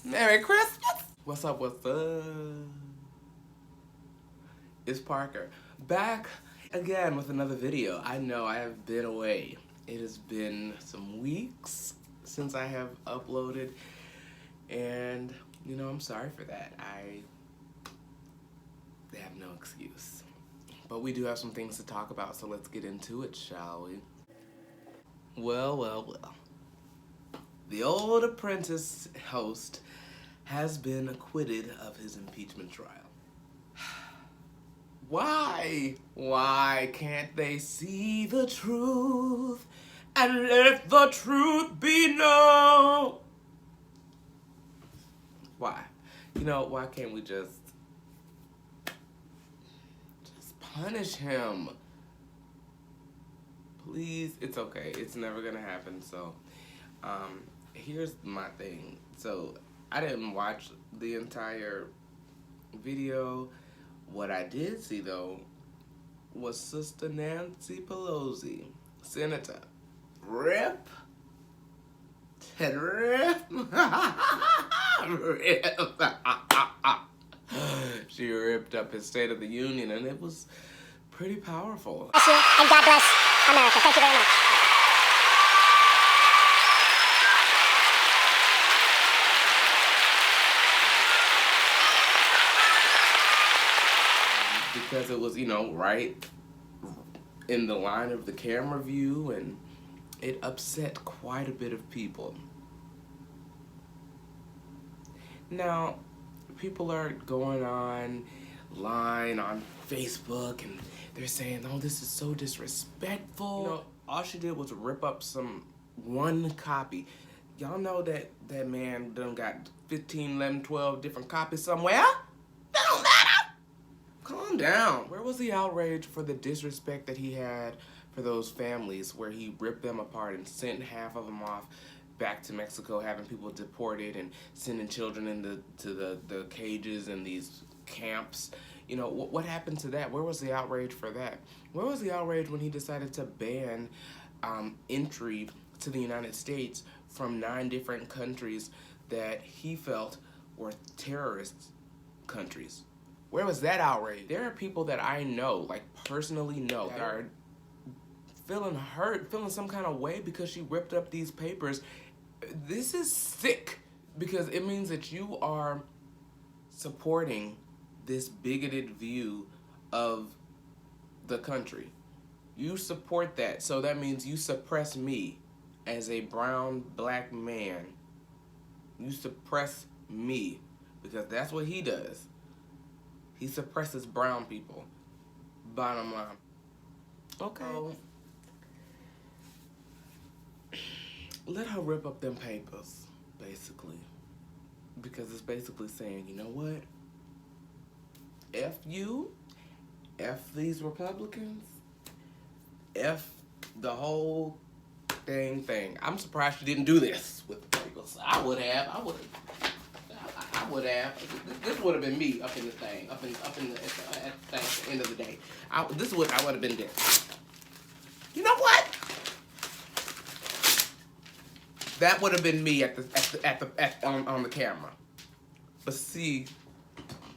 Merry Christmas! What's up, what's up? It's Parker. Back again with another video. I know I have been away. It has been some weeks since I have uploaded. And, you know, I'm sorry for that. I have no excuse. But we do have some things to talk about, so let's get into it, shall we? Well. The old Apprentice host has been acquitted of his impeachment trial. Why? Why can't they see the truth and let the truth be known? Why? You know, why can't we just punish him? Please, it's okay. It's never gonna happen, so here's my thing. So I didn't watch the entire video. What I did see though was Sister Nancy Pelosi, Senator. Rip. Rip. She ripped up his State of the Union, and it was pretty powerful. Bless you, and God bless America. Thank you very much. Because it was, you know, right in the line of the camera view, and it upset quite a bit of people. Now, people are going online on Facebook, and they're saying, oh, this is so disrespectful. You know, all she did was rip up one copy. Y'all know that man done got 15, 11, 12 different copies somewhere? That don't matter. Calm down. Where was the outrage for the disrespect that he had for those families, where he ripped them apart and sent half of them off back to Mexico, having people deported and sending children into the cages and these camps? You know, what happened to that? Where was the outrage for that? Where was the outrage when he decided to ban entry to the United States from 9 different countries that he felt were terrorist countries? Where was that outrage? There are people that I know, like personally know, that are feeling hurt, feeling some kind of way because she ripped up these papers. This is sick, because it means that you are supporting this bigoted view of the country. You support that, so that means you suppress me as a brown, black man. You suppress me, because that's what he does. He suppresses brown people. Bottom line. Okay. Let her rip up them papers, basically. Because it's basically saying, you know what? F you, F these Republicans, F the whole thing. I'm surprised she didn't do this with the papers. I would have. This would have been me up in the thing, up in the thing at the end of the day. This is what I would have been doing. You know what? That would have been me on the camera. But see,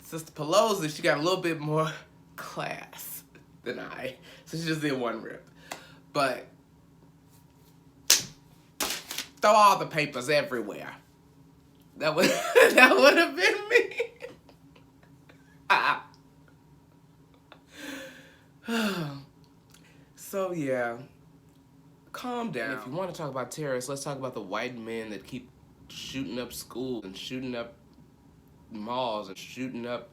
Sister Pelosi, she got a little bit more class than I, so she just did one rip. But throw all the papers everywhere. That would have been me. So yeah, calm down. If you want to talk about terrorists, let's talk about the white men that keep shooting up schools and shooting up malls and shooting up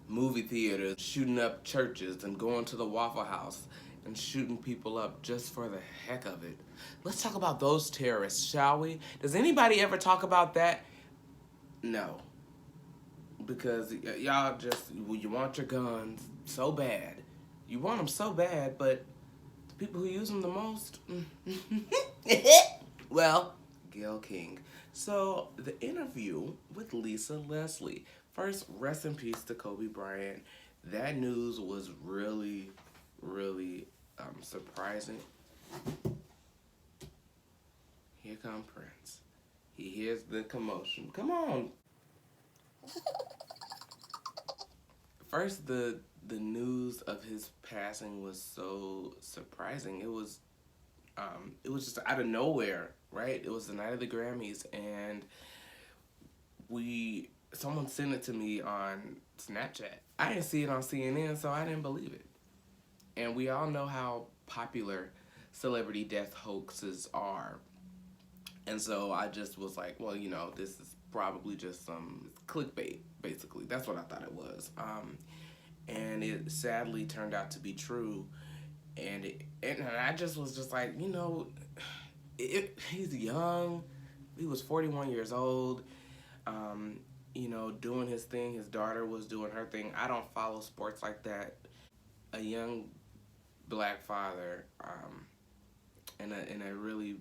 movie theaters, shooting up churches, and going to the Waffle House and shooting people up just for the heck of it. Let's talk about those terrorists, shall we? Does anybody ever talk about that? No. Because y'all just, you want your guns so bad. You want them so bad, but the people who use them the most, well, Gayle King. So, the interview with Lisa Leslie. First, rest in peace to Kobe Bryant. That news was really surprising. Here come Prince. He hears the commotion. Come on. First, the news of his passing was so surprising. It was just out of nowhere, right? It was the night of the Grammys, and someone sent it to me on Snapchat. I didn't see it on CNN, so I didn't believe it. And we all know how popular celebrity death hoaxes are. And so I just was like, well, this is probably just some clickbait, basically. That's what I thought it was. And it sadly turned out to be true. And I just was just like, he's young. He was 41 years old, doing his thing. His daughter was doing her thing. I don't follow sports like that. A young black father, and a really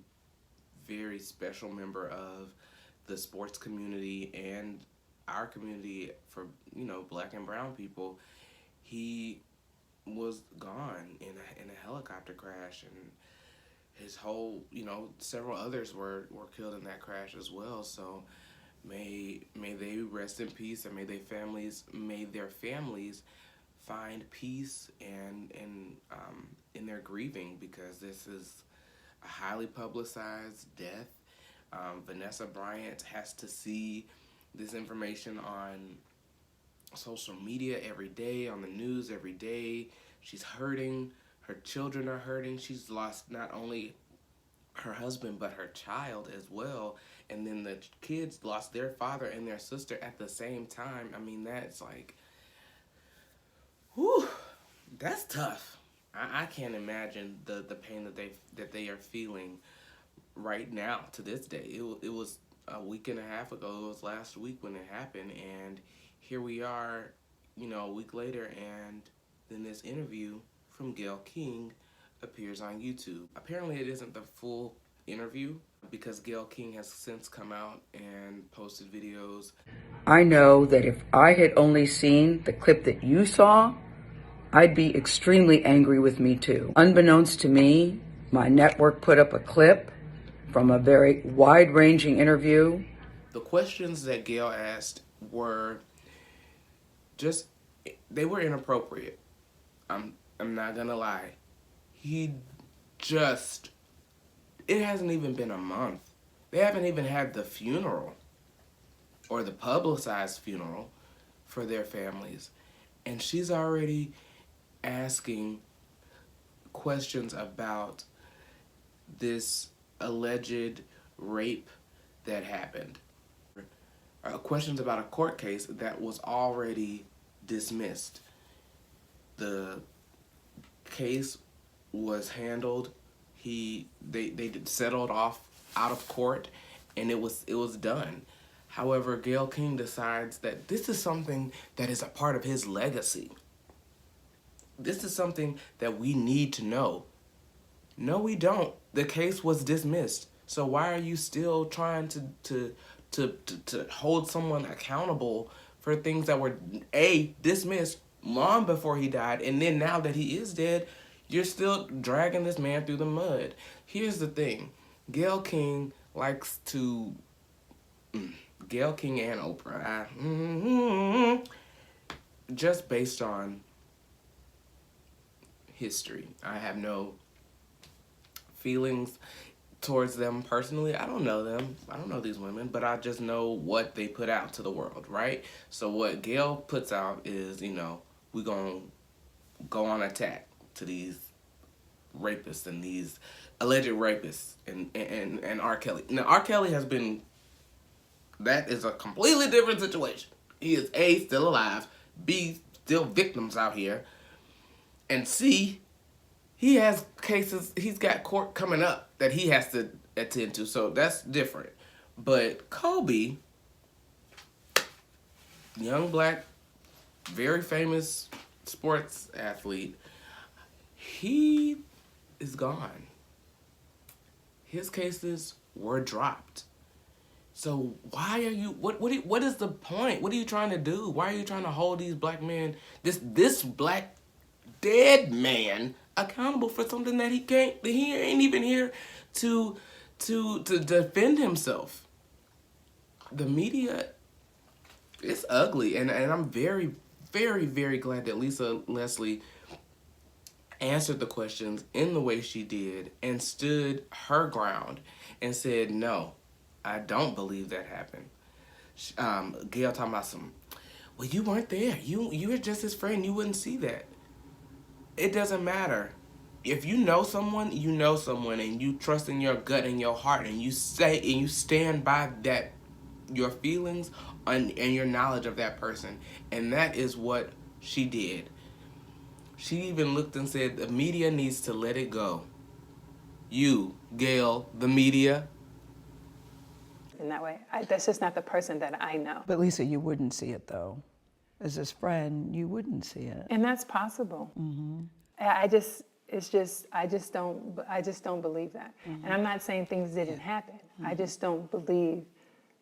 very special member of the sports community and our community for, black and brown people. He was gone in a helicopter crash, and his whole, several others were killed in that crash as well. So may they rest in peace, and may their families find peace and in their grieving, because this is a highly publicized death. Vanessa Bryant has to see this information on social media every day, on the news every day. She's hurting. Her children are hurting. She's lost not only her husband, but her child as well. And then the kids lost their father and their sister at the same time. I mean, that's like, whew, that's tough. I can't imagine the pain that they are feeling right now to this day. It was a week and a half ago. It was last week when it happened, and here we are, a week later, and then this interview from Gayle King appears on YouTube. Apparently it isn't the full interview, because Gayle King has since come out and posted videos. I know that if I had only seen the clip that you saw, I'd be extremely angry with me too. Unbeknownst to me, my network put up a clip from a very wide-ranging interview. The questions that Gayle asked were they were inappropriate. I'm not gonna lie. It hasn't even been a month. They haven't even had the funeral or the publicized funeral for their families. And she's already asking questions about this alleged rape that happened. Questions about a court case that was already dismissed. The case was handled. They settled off out of court, and it was done. However, Gayle King decides that this is something that is a part of his legacy. This is something that we need to know. No, we don't. The case was dismissed. So why are you still trying to hold someone accountable for things that were dismissed long before he died, and then now that he is dead, you're still dragging this man through the mud? Here's the thing. Gayle King likes to... Gayle King and Oprah. Just based on history. I have no feelings towards them personally. I don't know them. I don't know these women, but I just know what they put out to the world, right? So what Gayle puts out is, we're going to go on attack to these rapists and these alleged rapists and R. Kelly. Now, R. Kelly has been... That is a completely different situation. He is A, still alive, B, still victims out here, and C, he has cases, he's got court coming up that he has to attend to, so that's different. But Kobe, young black, very famous sports athlete, he is gone. His cases were dropped. So why are you, what is the point? What are you trying to do? Why are you trying to hold these black men, this black dead man, accountable for something that he ain't even here to defend himself? the media, it's ugly, and I'm very, very, very glad that Lisa Leslie answered the questions in the way she did and stood her ground and said, no, I don't believe that happened. Gayle talking about well, you weren't there. You were just his friend. You wouldn't see that. It doesn't matter. If you know someone, and you trust in your gut and your heart, and you stand by that, your feelings and your knowledge of that person. And that is what she did. She even looked and said, the media needs to let it go. You, Gayle, the media. In that way, that's just not the person that I know. But Lisa, you wouldn't see it though. As his friend, you wouldn't see it. And that's possible. I just don't believe that. And I'm not saying things didn't happen. I just don't believe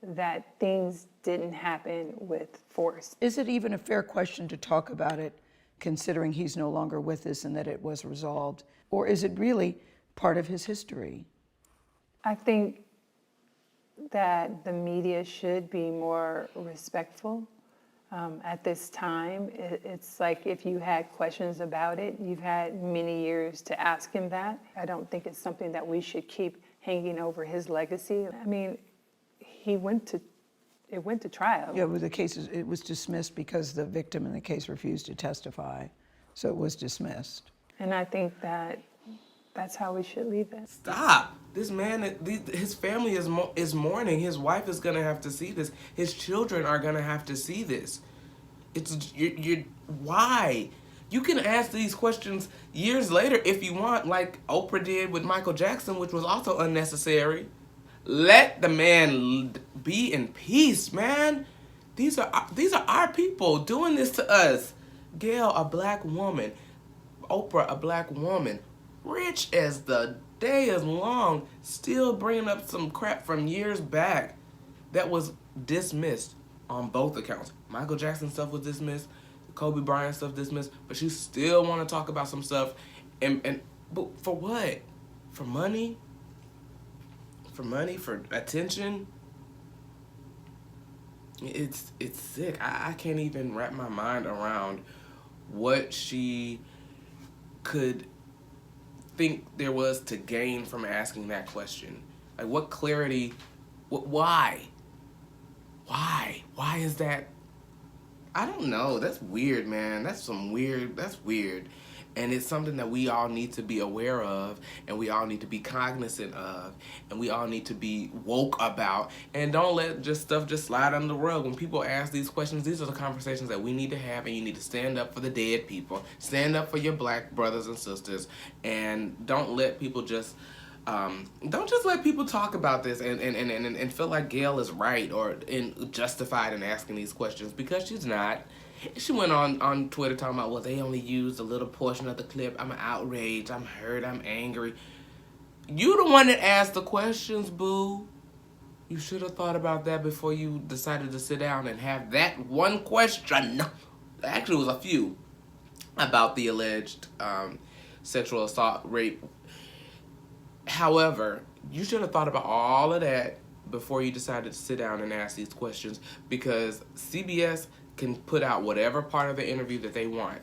that things didn't happen with force. Is it even a fair question to talk about it, considering he's no longer with us and that it was resolved? Or is it really part of his history? I think that the media should be more respectful. At this time, it's like if you had questions about it, you've had many years to ask him that. I don't think it's something that we should keep hanging over his legacy. I mean, it went to trial. Yeah, well, it was dismissed because the victim in the case refused to testify, so it was dismissed. And I think that's how we should leave it. Stop. This man, his family is mourning. His wife is going to have to see this. His children are going to have to see this. Why? You can ask these questions years later if you want, like Oprah did with Michael Jackson, which was also unnecessary. Let the man be in peace, man. These are our people doing this to us. Gayle, a black woman. Oprah, a black woman. Rich as the day is long, still bringing up some crap from years back that was dismissed on both accounts. Michael Jackson stuff was dismissed, Kobe Bryant stuff dismissed, but she still want to talk about some stuff, but for what? For money? For attention? It's sick. I can't even wrap my mind around what she could think there was to gain from asking that question. Like, what clarity, why is that? I don't know. That's weird, man. That's weird. And it's something that we all need to be aware of, and we all need to be cognizant of, and we all need to be woke about, and don't let stuff slide under the rug. When people ask these questions, these are the conversations that we need to have, and you need to stand up for the dead people, stand up for your black brothers and sisters, and don't let people don't just let people talk about this and feel like Gayle is right or justified in asking these questions, because she's not. She went on Twitter talking about, well, they only used a little portion of the clip. I'm outraged. I'm hurt. I'm angry. You the one that asked the questions, boo. You should have thought about that before you decided to sit down and have that one question. Actually, it was a few about the alleged sexual assault, rape. However, you should have thought about all of that before you decided to sit down and ask these questions, because CBS can put out whatever part of the interview that they want.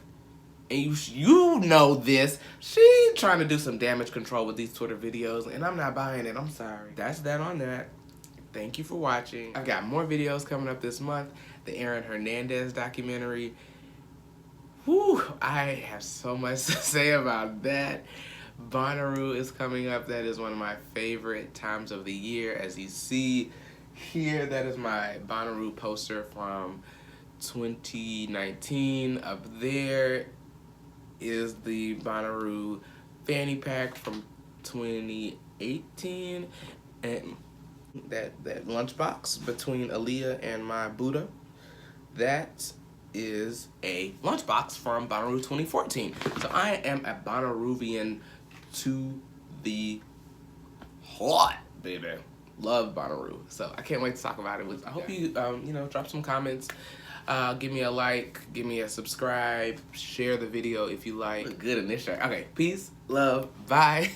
And you know this. She's trying to do some damage control with these Twitter videos, and I'm not buying it. I'm sorry. That's that on that. Thank you for watching. I've got more videos coming up this month. The Aaron Hernandez documentary. Whew, I have so much to say about that. Bonnaroo is coming up. That is one of my favorite times of the year. As you see here, that is my Bonnaroo poster from 2019. Up there is the Bonnaroo fanny pack from 2018, and that lunchbox between Aaliyah and my Buddha, that is a lunchbox from Bonnaroo 2014. So I am a Bonnaroovian to the heart, baby. Love Bonnaroo. So I can't wait to talk about it. I hope you drop some comments. Give me a like, give me a subscribe, share the video if you like. Look good in this shirt. Okay, peace, love, bye.